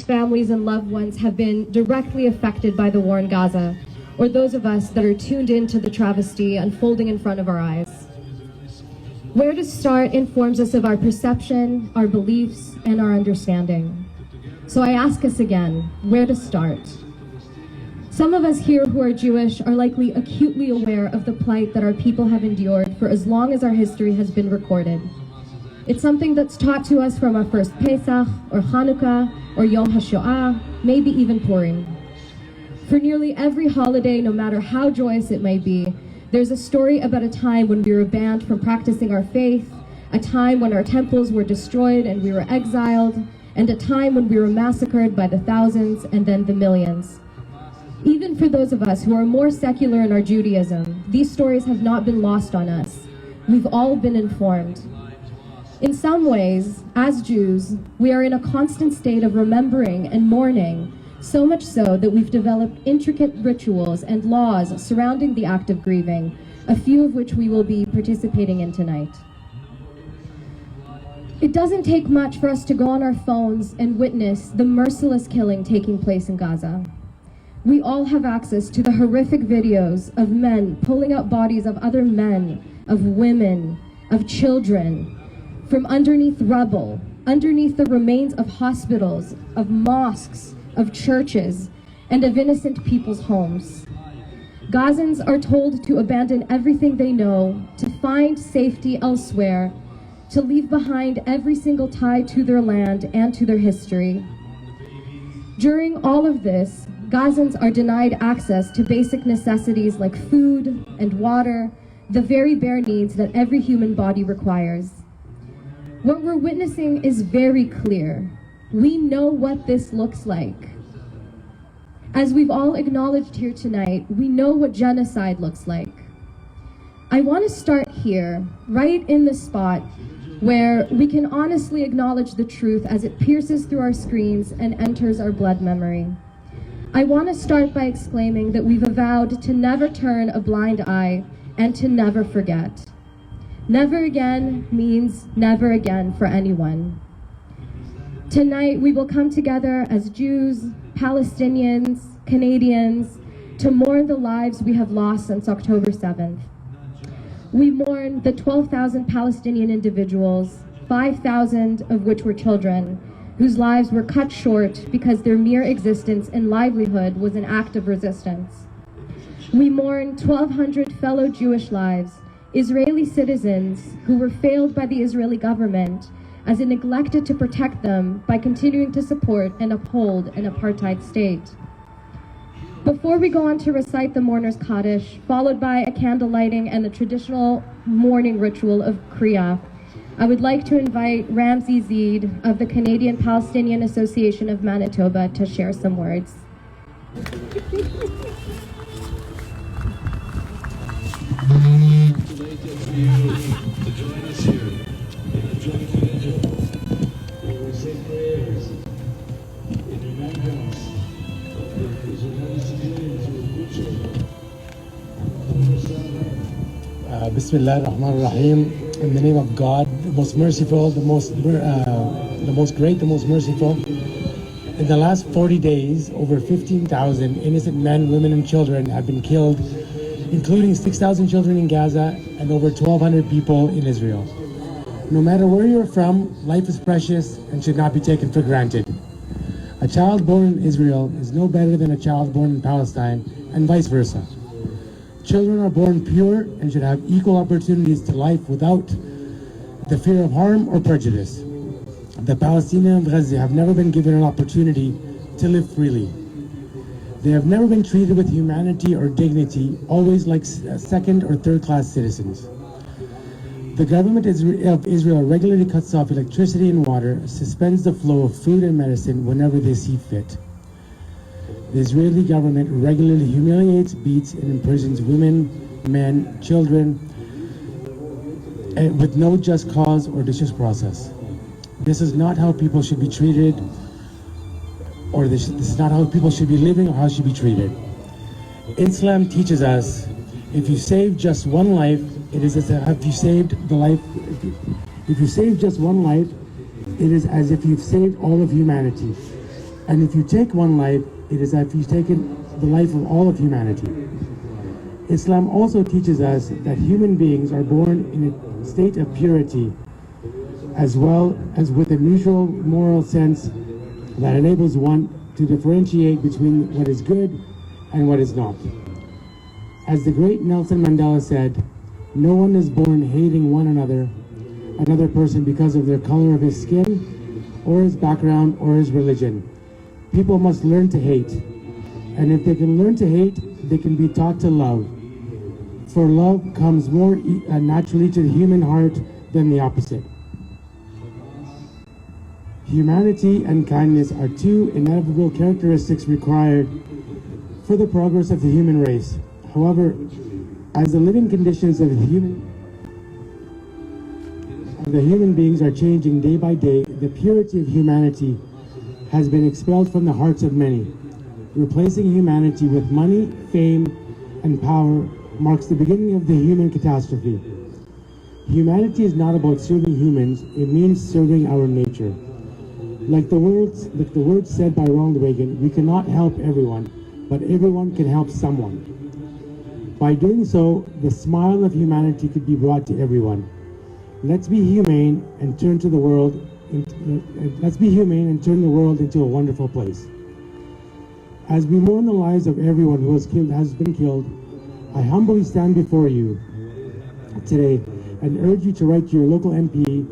families and loved ones have been directly affected by the war in Gaza, or those of us that are tuned into the travesty unfolding in front of our eyes. Where to start informs us of our perception, our beliefs, and our understanding. So I ask us again, where to start? Some of us here who are Jewish are likely acutely aware of the plight that our people have endured for as long as our history has been recorded. It's something that's taught to us from our first Pesach, or Hanukkah, or Yom HaShoah, maybe even Purim. For nearly every holiday, no matter how joyous it may be, there's a story about a time when we were banned from practicing our faith, a time when our temples were destroyed and we were exiled, and a time when we were massacred by the thousands and then the millions. Even for those of us who are more secular in our Judaism, these stories have not been lost on us. We've all been informed. In some ways, as Jews, we are in a constant state of remembering and mourning, so much so that we've developed intricate rituals and laws surrounding the act of grieving, a few of which we will be participating in tonight. It doesn't take much for us to go on our phones and witness the merciless killing taking place in Gaza. We all have access to the horrific videos of men pulling out bodies of other men, of women, of children, from underneath rubble, underneath the remains of hospitals, of mosques, of churches, and of innocent people's homes. Gazans are told to abandon everything they know, to find safety elsewhere, to leave behind every single tie to their land and to their history. During all of this, Gazans are denied access to basic necessities like food and water, the very bare needs that every human body requires. What we're witnessing is very clear. We know what this looks like. As we've all acknowledged here tonight, we know what genocide looks like. I want to start here, right in the spot where we can honestly acknowledge the truth as it pierces through our screens and enters our blood memory. I want to start by exclaiming that we've vowed to never turn a blind eye and to never forget. Never again means never again for anyone. Tonight, we will come together as Jews, Palestinians, Canadians, to mourn the lives we have lost since October 7th. We mourn the 12,000 Palestinian individuals, 5,000 of which were children, whose lives were cut short because their mere existence and livelihood was an act of resistance. We mourn 1,200 fellow Jewish lives, Israeli citizens who were failed by the Israeli government as it neglected to protect them by continuing to support and uphold an apartheid state. Before we go on to recite the mourner's Kaddish, followed by a candle lighting and the traditional mourning ritual of Kriya, I would like to invite Ramsey Zeid of the Canadian Palestinian Association of Manitoba to share some words. To join us here in a joint vigil where we say prayers in remembrance of the Israeli civilians who were butchered on October 7th. Bismillah ar-Rahman ar-Rahim. In the name of God, the most merciful, the most great, the most merciful. In the last 40 days, over 15,000 innocent men, women, and children have been killed, including 6,000 children in Gaza and over 1,200 people in Israel. No matter where you're from, life is precious and should not be taken for granted. A child born in Israel is no better than a child born in Palestine, and vice versa. Children are born pure and should have equal opportunities to life without the fear of harm or prejudice. The Palestinians of Gaza have never been given an opportunity to live freely. They have never been treated with humanity or dignity, always like second or third-class citizens. The government of Israel regularly cuts off electricity and water, suspends the flow of food and medicine whenever they see fit. The Israeli government regularly humiliates, beats, and imprisons women, men, children, and with no just cause or just process. This is not how people should be treated, or this is not how people should be living or how should be treated. Islam teaches us, if you save just one life, it is as if you saved the life. If you save just one life, it is as if you've saved all of humanity. And if you take one life, it is as if you've taken the life of all of humanity. Islam also teaches us that human beings are born in a state of purity, as well as with a mutual moral sense that enables one to differentiate between what is good and what is not. As the great Nelson Mandela said, no one is born hating another person because of their color of his skin, or his background, or his religion. People must learn to hate. And if they can learn to hate, they can be taught to love. For love comes more naturally to the human heart than the opposite. Humanity and kindness are two inevitable characteristics required for the progress of the human race. However, as the living conditions of the human beings are changing day by day, the purity of humanity has been expelled from the hearts of many. Replacing humanity with money, fame, and power marks the beginning of the human catastrophe. Humanity is not about serving humans, it means serving our nature. Like the words said by Ronald Reagan, we cannot help everyone, but everyone can help someone. By doing so, the smile of humanity could be brought to everyone. Let's be humane and turn the world into a wonderful place. As we mourn the lives of everyone who has been killed, I humbly stand before you today and urge you to write to your local MP,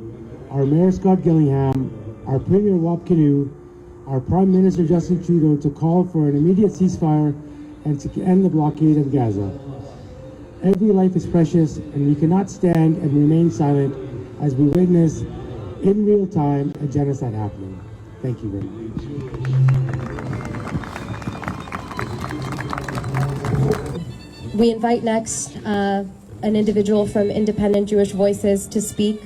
our Mayor Scott Gillingham, our Premier Wap Kinew, our Prime Minister Justin Trudeau to call for an immediate ceasefire and to end the blockade of Gaza. Every life is precious, and we cannot stand and remain silent as we witness in real time a genocide happening. Thank you very much. We invite next an individual from Independent Jewish Voices to speak.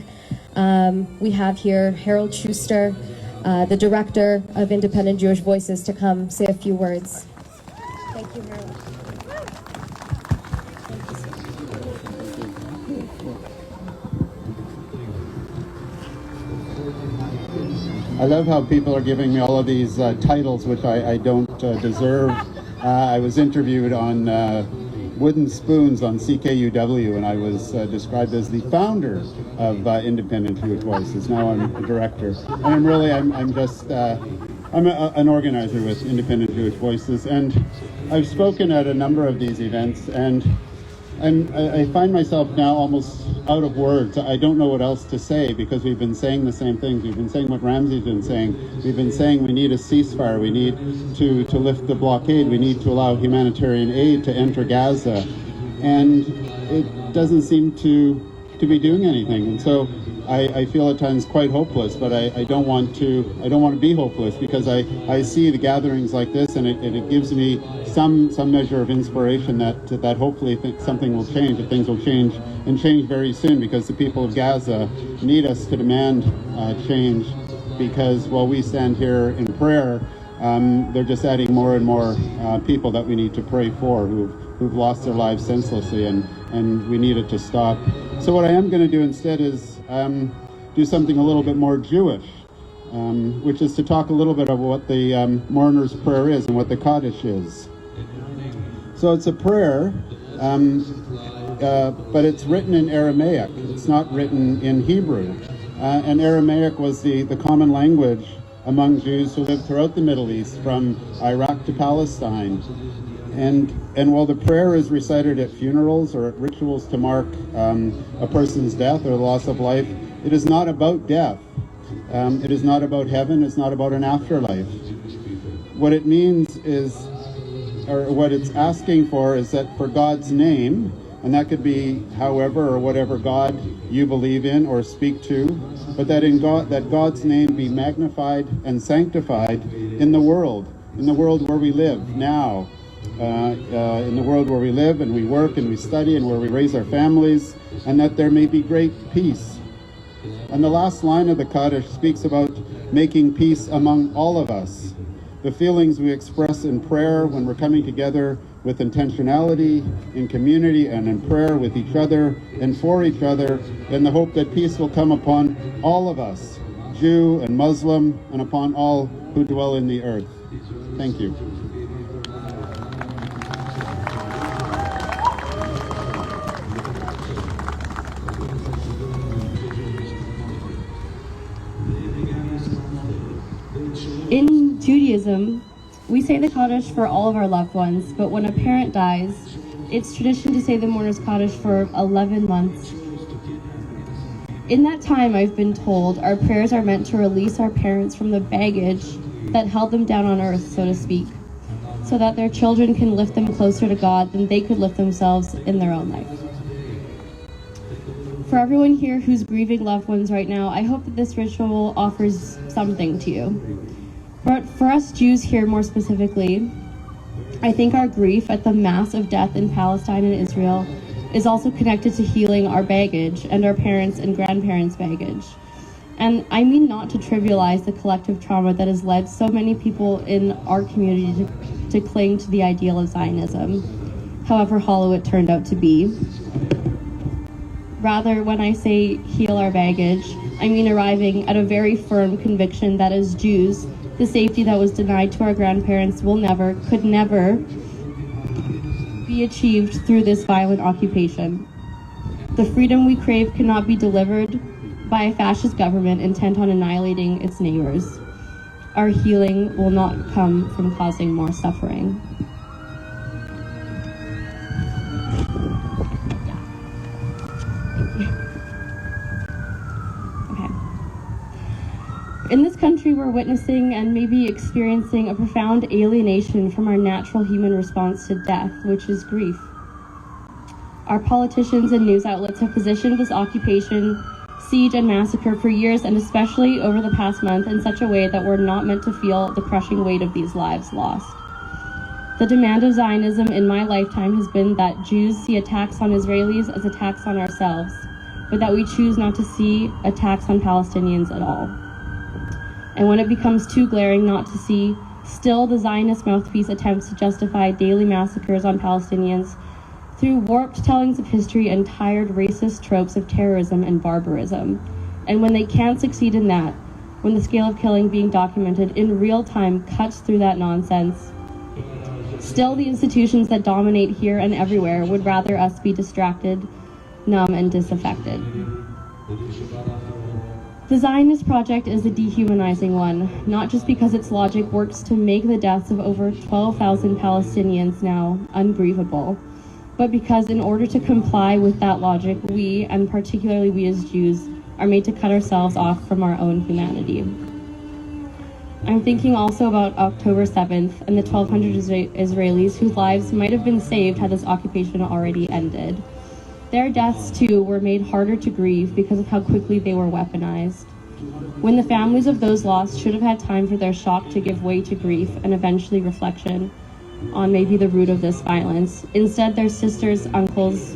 We have here Harold Schuster, the director of Independent Jewish Voices, to come say a few words. Thank you, Harold. I love how people are giving me all of these titles which I don't deserve. I was interviewed on wooden spoons on CKUW, and I was described as the founder of Independent Jewish Voices. Now I'm a director, and I'm just an organizer with Independent Jewish Voices, and I've spoken at a number of these events, and I find myself now almost out of words. I don't know what else to say, because we've been saying the same things. We've been saying what Ramsey's been saying. We've been saying we need a ceasefire. We need to lift the blockade. We need to allow humanitarian aid to enter Gaza. And it doesn't seem to be doing anything. And so I feel at times quite hopeless, but I don't want to be hopeless, because I see the gatherings like this, and it gives me some measure of inspiration that hopefully something will change, that things will change, and change very soon, because the people of Gaza need us to demand change, because while we stand here in prayer, they're just adding more and more people that we need to pray for who've lost their lives senselessly, and we need it to stop. So what I am going to do instead is do something a little bit more Jewish, which is to talk a little bit about what the Mourner's prayer is and what the Kaddish is. So it's a prayer, but it's written in Aramaic. It's not written in Hebrew. And Aramaic was the common language among Jews who lived throughout the Middle East, from Iraq to Palestine. And while the prayer is recited at funerals or at rituals to mark a person's death or the loss of life, it is not about death. It is not about heaven. It's not about an afterlife. What it means is, or what it's asking for, is that for God's name, and that could be however or whatever God you believe in or speak to, but that God's name be magnified and sanctified in the world where we live now. In the world where we live and we work and we study and where we raise our families, and that there may be great peace. And the last line of the Kaddish speaks about making peace among all of us. The feelings we express in prayer when we're coming together with intentionality, in community and in prayer with each other and for each other, in the hope that peace will come upon all of us, Jew and Muslim, and upon all who dwell in the earth. Thank you. In Judaism, we say the Kaddish for all of our loved ones, but when a parent dies, it's tradition to say the mourner's Kaddish for 11 months. In that time, I've been told, our prayers are meant to release our parents from the baggage that held them down on earth, so to speak, so that their children can lift them closer to God than they could lift themselves in their own life. For everyone here who's grieving loved ones right now, I hope that this ritual offers something to you. But for us Jews here more specifically, I think our grief at the massive death in Palestine and Israel is also connected to healing our baggage and our parents' and grandparents' baggage. And I mean not to trivialize the collective trauma that has led so many people in our community to cling to the ideal of Zionism, however hollow it turned out to be. Rather, when I say heal our baggage, I mean arriving at a very firm conviction that as Jews, the safety that was denied to our grandparents could never be achieved through this violent occupation. The freedom we crave cannot be delivered by a fascist government intent on annihilating its neighbors. Our healing will not come from causing more suffering. In this country, we're witnessing and maybe experiencing a profound alienation from our natural human response to death, which is grief. Our politicians and news outlets have positioned this occupation, siege, and massacre for years, and especially over the past month, in such a way that we're not meant to feel the crushing weight of these lives lost. The demand of Zionism in my lifetime has been that Jews see attacks on Israelis as attacks on ourselves, but that we choose not to see attacks on Palestinians at all. And when it becomes too glaring not to see, still the Zionist mouthpiece attempts to justify daily massacres on Palestinians through warped tellings of history and tired racist tropes of terrorism and barbarism. And when they can't succeed in that, when the scale of killing being documented in real time cuts through that nonsense, still the institutions that dominate here and everywhere would rather us be distracted, numb, and disaffected. The Zionist project is a dehumanizing one, not just because its logic works to make the deaths of over 12,000 Palestinians now ungrievable, but because in order to comply with that logic, we, and particularly we as Jews, are made to cut ourselves off from our own humanity. I'm thinking also about October 7th and the 1,200 Israelis whose lives might have been saved had this occupation already ended. Their deaths, too, were made harder to grieve because of how quickly they were weaponized. When the families of those lost should have had time for their shock to give way to grief and eventually reflection on maybe the root of this violence, instead their sisters, uncles,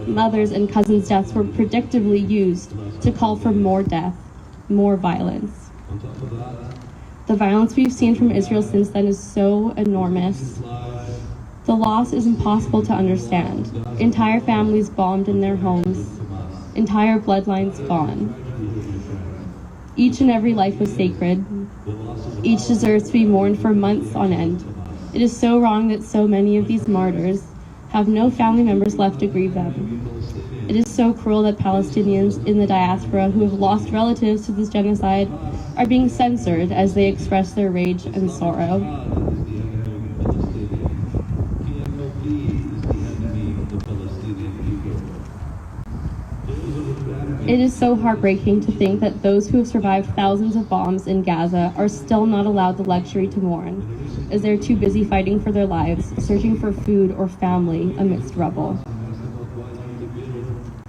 mothers, and cousins' deaths were predictably used to call for more death, more violence. The violence we've seen from Israel since then is so enormous. The loss is impossible to understand. Entire families bombed in their homes. Entire bloodlines gone. Each and every life was sacred. Each deserves to be mourned for months on end. It is so wrong that so many of these martyrs have no family members left to grieve them. It is so cruel that Palestinians in the diaspora who have lost relatives to this genocide are being censored as they express their rage and sorrow. It is so heartbreaking to think that those who have survived thousands of bombs in Gaza are still not allowed the luxury to mourn, as they're too busy fighting for their lives, searching for food or family amidst rubble.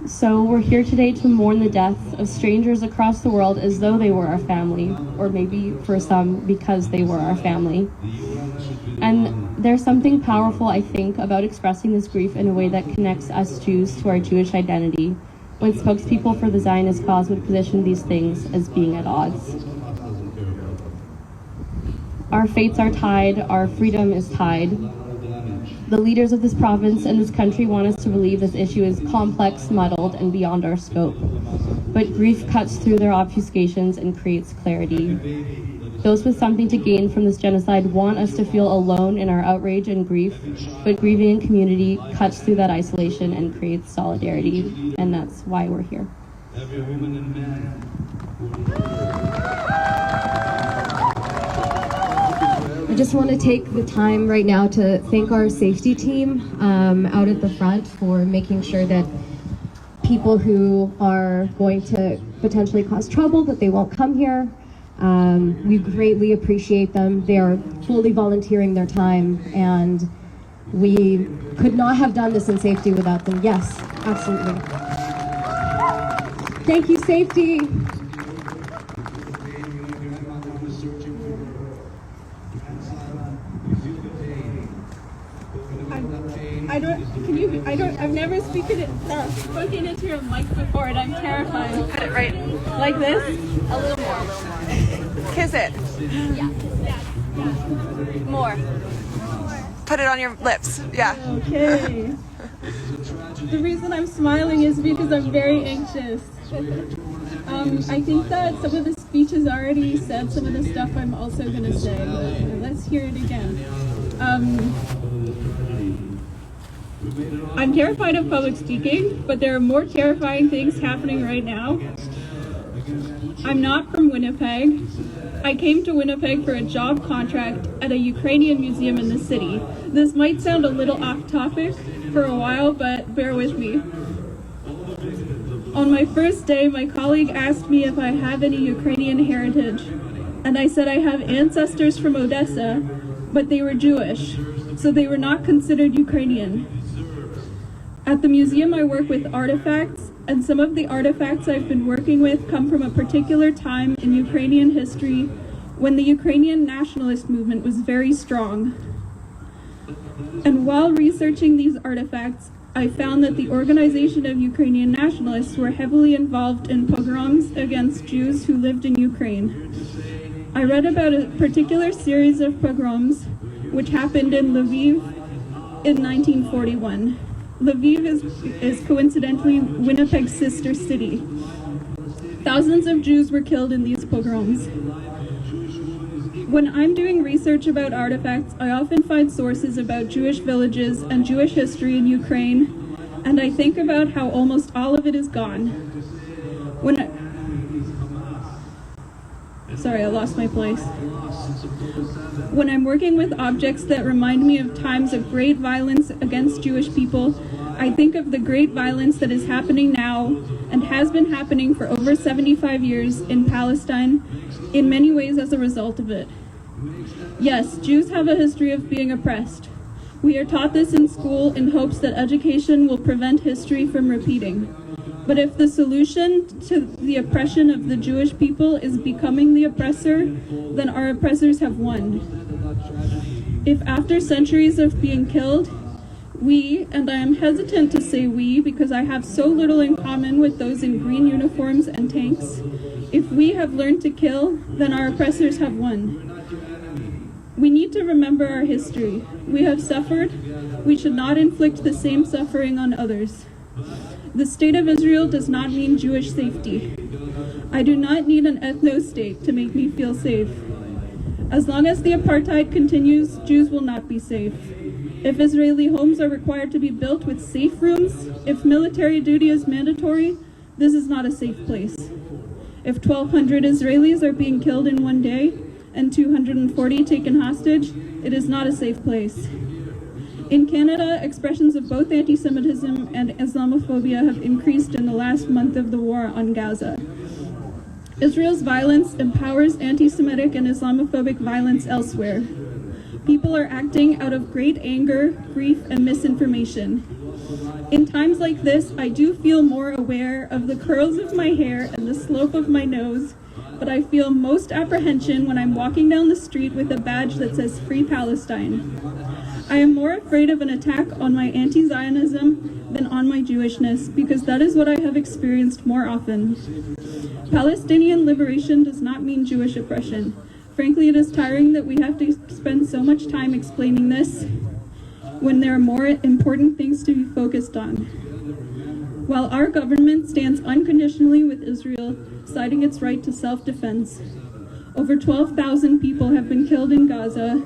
So we're here today to mourn the deaths of strangers across the world as though they were our family, or maybe for some because they were our family. And there's something powerful, I think, about expressing this grief in a way that connects us Jews to our Jewish identity, when spokespeople for the Zionist cause would position these things as being at odds. Our fates are tied, our freedom is tied. The leaders of this province and this country want us to believe this issue is complex, muddled, and beyond our scope. But grief cuts through their obfuscations and creates clarity. Those with something to gain from this genocide want us to feel alone in our outrage and grief, but grieving in community cuts through that isolation and creates solidarity, and that's why we're here. Every woman and man. I just want to take the time right now to thank our safety team out at the front for making sure that people who are going to potentially cause trouble, that they won't come here. We greatly appreciate them. They are fully volunteering their time, and we could not have done this in safety without them. Yes, absolutely. Thank you, safety. I've never spoken into your mic before, and I'm terrified. Put it right Like this? a little more. Kiss it. Yeah. More. Put it on your lips. Yeah. Okay. The reason I'm smiling is because I'm very anxious. I think that some of the speeches already said some of the stuff I'm also going to say, but let's hear it again. I'm terrified of public speaking, but there are more terrifying things happening right now. I'm not from Winnipeg. I came to Winnipeg for a job contract at a Ukrainian museum in the city. This might sound a little off topic for a while, but bear with me. On my first day, my colleague asked me if I have any Ukrainian heritage, and I said I have ancestors from Odessa, but they were Jewish, so they were not considered Ukrainian. At the museum, I work with artifacts, and some of the artifacts I've been working with come from a particular time in Ukrainian history when the Ukrainian nationalist movement was very strong. And while researching these artifacts, I found that the organization of Ukrainian nationalists were heavily involved in pogroms against Jews who lived in Ukraine. I read about a particular series of pogroms which happened in Lviv in 1941. Lviv is coincidentally Winnipeg's sister city. Thousands of Jews were killed in these pogroms. When I'm doing research about artifacts, I often find sources about Jewish villages and Jewish history in Ukraine, and I think about how almost all of it is gone. Sorry, I lost my place. When I'm working with objects that remind me of times of great violence against Jewish people, I think of the great violence that is happening now and has been happening for over 75 years in Palestine, in many ways as a result of it. Yes, Jews have a history of being oppressed. We are taught this in school in hopes that education will prevent history from repeating. But if the solution to the oppression of the Jewish people is becoming the oppressor, then our oppressors have won. If after centuries of being killed, we, and I am hesitant to say we because I have so little in common with those in green uniforms and tanks, if we have learned to kill, then our oppressors have won. We need to remember our history. We have suffered. We should not inflict the same suffering on others. The state of Israel does not mean Jewish safety. I do not need an ethno-state to make me feel safe. As long as the apartheid continues, Jews will not be safe. If Israeli homes are required to be built with safe rooms, if military duty is mandatory, this is not a safe place. If 1,200 Israelis are being killed in one day and 240 taken hostage, it is not a safe place. In Canada, expressions of both anti-Semitism and Islamophobia have increased in the last month of the war on Gaza. Israel's violence empowers anti-Semitic and Islamophobic violence elsewhere. People are acting out of great anger, grief, and misinformation. In times like this, I do feel more aware of the curls of my hair and the slope of my nose, but I feel most apprehension when I'm walking down the street with a badge that says Free Palestine. I am more afraid of an attack on my anti-Zionism than on my Jewishness, because that is what I have experienced more often. Palestinian liberation does not mean Jewish oppression. Frankly, it is tiring that we have to spend so much time explaining this when there are more important things to be focused on. While our government stands unconditionally with Israel, citing its right to self-defense. Over 12,000 people have been killed in Gaza,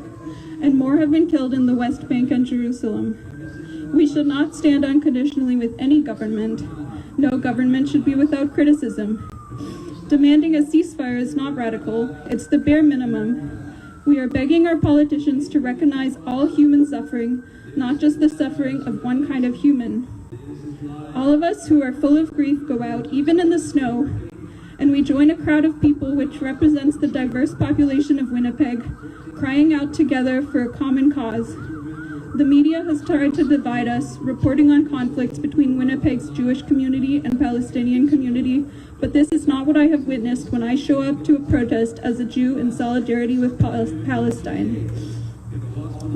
and more have been killed in the West Bank and Jerusalem. We should not stand unconditionally with any government. No government should be without criticism. Demanding a ceasefire is not radical, it's the bare minimum. We are begging our politicians to recognize all human suffering, not just the suffering of one kind of human. All of us who are full of grief go out, even in the snow, and we join a crowd of people which represents the diverse population of Winnipeg, crying out together for a common cause. The media has tried to divide us, reporting on conflicts between Winnipeg's Jewish community and Palestinian community, but this is not what I have witnessed when I show up to a protest as a Jew in solidarity with Palestine.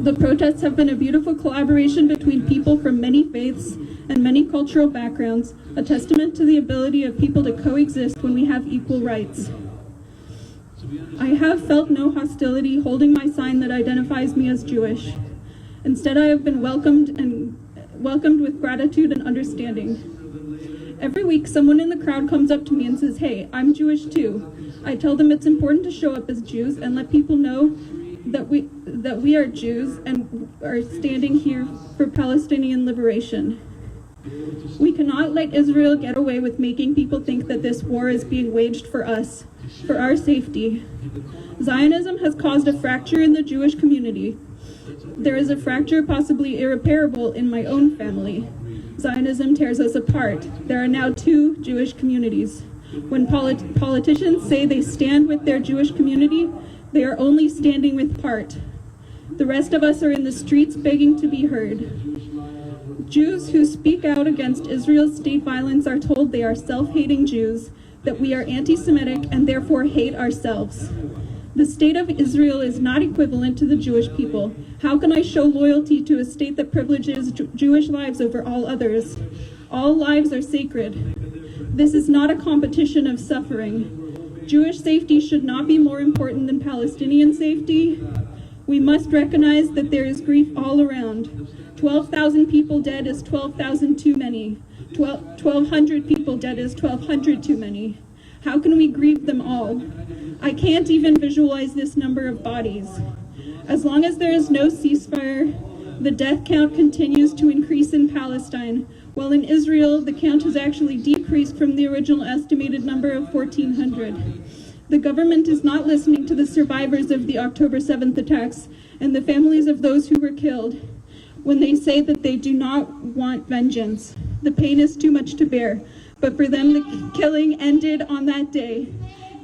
The protests have been a beautiful collaboration between people from many faiths and many cultural backgrounds, a testament to the ability of people to coexist when we have equal rights. I have felt no hostility holding my sign that identifies me as Jewish. Instead, I have been welcomed with gratitude and understanding. Every week, someone in the crowd comes up to me and says, "Hey, I'm Jewish too." I tell them it's important to show up as Jews and let people know that we are Jews and are standing here for Palestinian liberation. We cannot let Israel get away with making people think that this war is being waged for us, for our safety. Zionism has caused a fracture in the Jewish community. There is a fracture possibly irreparable in my own family. Zionism tears us apart. There are now two Jewish communities. When politicians say they stand with their Jewish community, they are only standing with part. The rest of us are in the streets begging to be heard. Jews who speak out against Israel's state violence are told they are self-hating Jews, that we are anti-Semitic and therefore hate ourselves. The state of Israel is not equivalent to the Jewish people. How can I show loyalty to a state that privileges Jewish lives over all others? All lives are sacred. This is not a competition of suffering. Jewish safety should not be more important than Palestinian safety. We must recognize that there is grief all around. 12,000 people dead is 12,000 too many. 1,200 people dead is 1,200 too many. How can we grieve them all? I can't even visualize this number of bodies. As long as there is no ceasefire, the death count continues to increase in Palestine, while in Israel, the count has actually decreased from the original estimated number of 1,400. The government is not listening to the survivors of the October 7th attacks and the families of those who were killed when they say that they do not want vengeance. The pain is too much to bear, but for them, the killing ended on that day.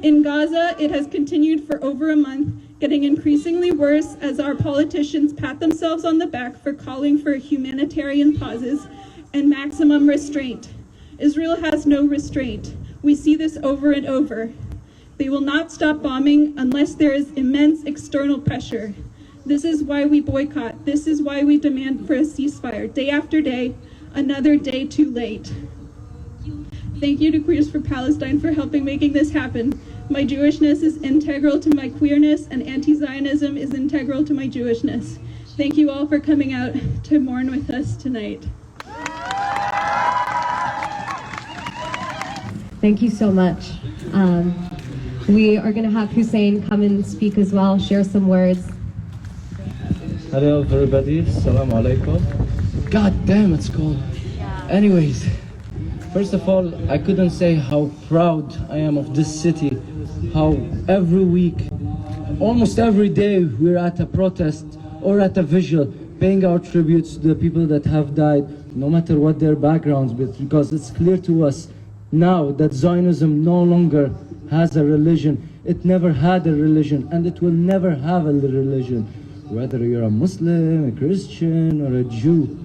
In Gaza, it has continued for over a month, getting increasingly worse as our politicians pat themselves on the back for calling for humanitarian pauses and maximum restraint. Israel has no restraint. We see this over and over. They will not stop bombing unless there is immense external pressure. This is why we boycott. This is why we demand for a ceasefire. Day after day, another day too late. Thank you to Queers for Palestine for helping making this happen. My Jewishness is integral to my queerness, and anti-Zionism is integral to my Jewishness. Thank you all for coming out to mourn with us tonight. Thank you so much. We are going to have Hussein come and speak as well, share some words. Hello everybody, Assalamu alaikum. God damn, it's cold. Anyways, first of all, I couldn't say how proud I am of this city, how every week, almost every day, we're at a protest or at a vigil, paying our tributes to the people that have died, no matter what their backgrounds, but because it's clear to us now that Zionism no longer has a religion. It never had a religion, and it will never have a religion. Whether you're a Muslim, a Christian, or a Jew,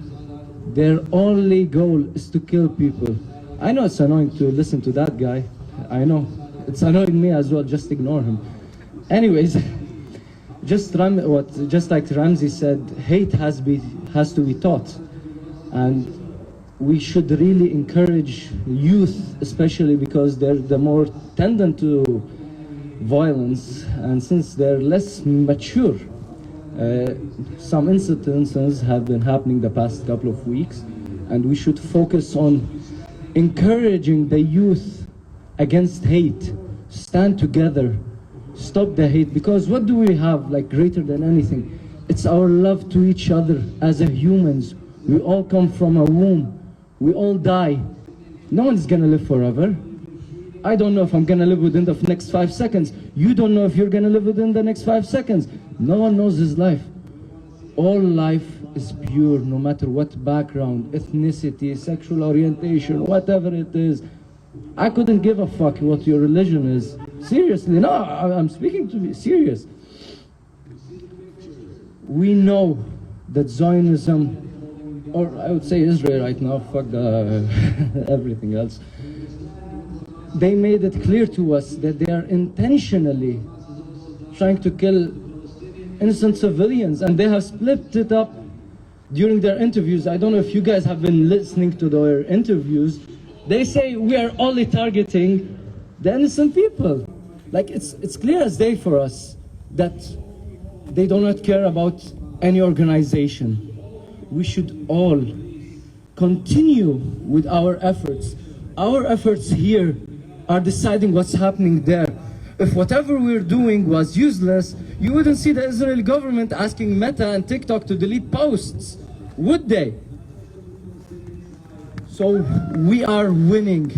their only goal is to kill people. I know it's annoying to listen to that guy. I know. It's annoying me as well, just ignore him. Anyways, just like Ramsey said, hate has to be taught. And we should really encourage youth, especially because they're the more tendent to violence, and since they're less mature. Some incidences have been happening the past couple of weeks, and we should focus on encouraging the youth against hate. Stand together, stop the hate, because what do we have like greater than anything? It's our love to each other as a humans. We all come from a womb. We all die. No one's gonna live forever. I don't know if I'm gonna live within the next 5 seconds. You don't know if you're gonna live within the next 5 seconds. No one knows his life. All life is pure, no matter what background, ethnicity, sexual orientation, whatever it is. I couldn't give a fuck what your religion is. Seriously, no, I'm speaking to be serious. We know that Zionism, or I would say Israel right now, fuck everything else. They made it clear to us that they are intentionally trying to kill innocent civilians, and they have split it up during their interviews. I don't know if you guys have been listening to their interviews. They say we are only targeting the innocent people. Like it's clear as day for us that they do not care about any organization. We should all continue with our efforts. Our efforts here are deciding what's happening there. If whatever we're doing was useless, you wouldn't see the Israeli government asking Meta and TikTok to delete posts, would they? So we are winning.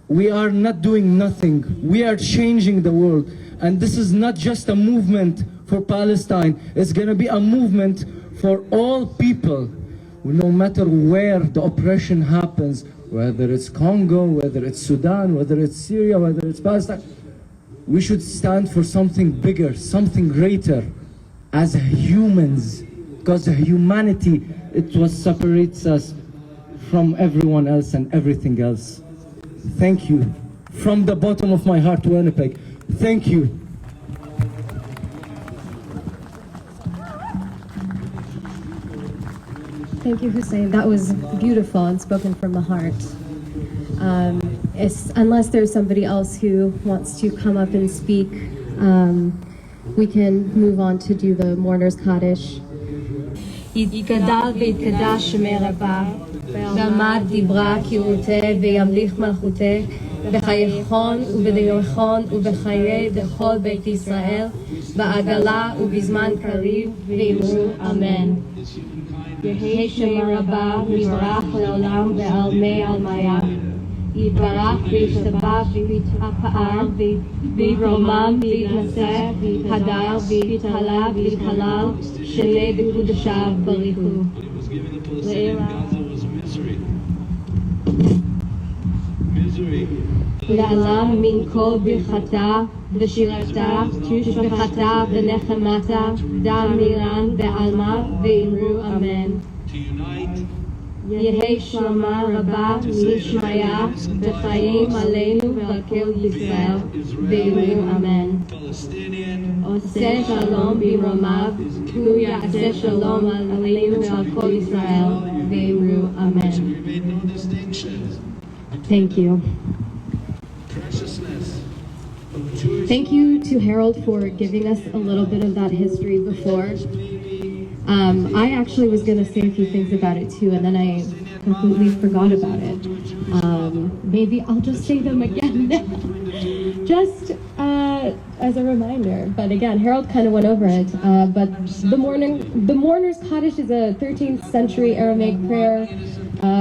We are not doing nothing. We are changing the world. And this is not just a movement for Palestine. It's gonna be a movement for all people, no matter where the oppression happens, whether it's Congo, whether it's Sudan, whether it's Syria, whether it's Palestine. We should stand for something bigger, something greater as humans, because humanity, it what separates us from everyone else and everything else. Thank you. From the bottom of my heart, Winnipeg, thank you. Thank you, Hussein. That was beautiful and spoken from the heart. Unless there's somebody else who wants to come up and speak, we can move on to do the Mourner's Kaddish. יתגדל ויתקדש שמי רבה, ועמד דיברה כראותה וימליך מלכותה, בחייכון ובדיוכון ובחיי דכל בית ישראל, בעגלה ובזמן קריב, ואמרו אמן. יהי שמי רבה מברך לעולם ועל מי עלמיה, יתברך וישתבח ויתפאר וירומם ויתנשא ויתהדר ויתהלה ויתהלל שני בקודשיו בריחו. לעלה מן כל ברכתה ושירתה ושבחתה ונחמתה דם מירן ועלמה ואמרו אמן. יהי שלמה רבה ונשמיה וחיים עלינו ועל כל ישראל ואמרו אמן. עושה שלום במרומיו הוא יעשה שלום עלינו ועל כל ישראל ואמרו אמן. Thank you. Thank you to Harold for giving us a little bit of that history before. I actually was going to say a few things about it too, and then I completely forgot about it. Maybe I'll just say them again now, just as a reminder. But again, Harold kind of went over it. But the Mourner's Kaddish is a 13th century Aramaic prayer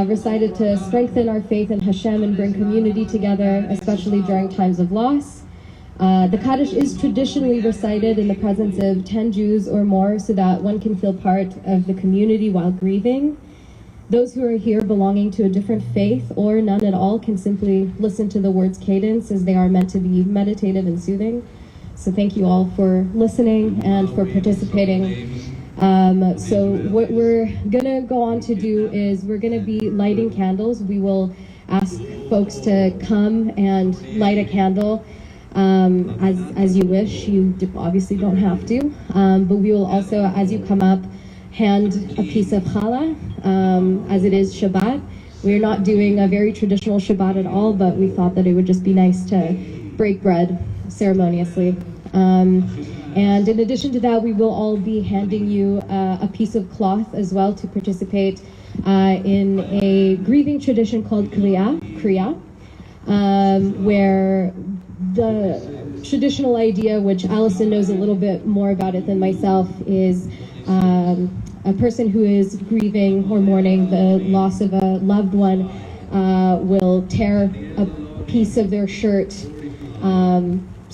recited to strengthen our faith in Hashem and bring community together, especially during times of loss. The Kaddish is traditionally recited in the presence of 10 Jews or more so that one can feel part of the community while grieving. Those who are here belonging to a different faith or none at all can simply listen to the words cadence as they are meant to be meditative and soothing. So thank you all for listening and for participating. So what we're gonna go on to do is we're gonna be lighting candles. We will ask folks to come and light a candle as you wish. You obviously don't have to, but we will also, as you come up, hand a piece of challah, as it is Shabbat. We're not doing a very traditional Shabbat at all, but we thought that it would just be nice to break bread ceremoniously. And in addition to that, we will all be handing you a piece of cloth as well to participate in a grieving tradition called Kriya, where traditional idea, which Allison knows a little bit more about it than myself, is a person who is grieving or mourning the loss of a loved one will tear a piece of their shirt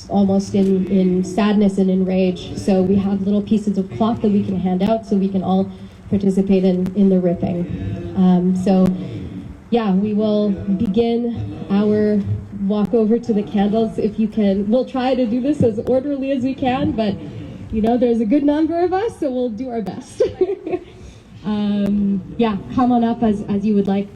almost in sadness and in rage. So we have little pieces of cloth that we can hand out so we can all participate in the ripping. So yeah, we will begin our walk over to the candles. If you can, we'll try to do this as orderly as we can, but you know, there's a good number of us, so we'll do our best. Yeah, come on up as you would like.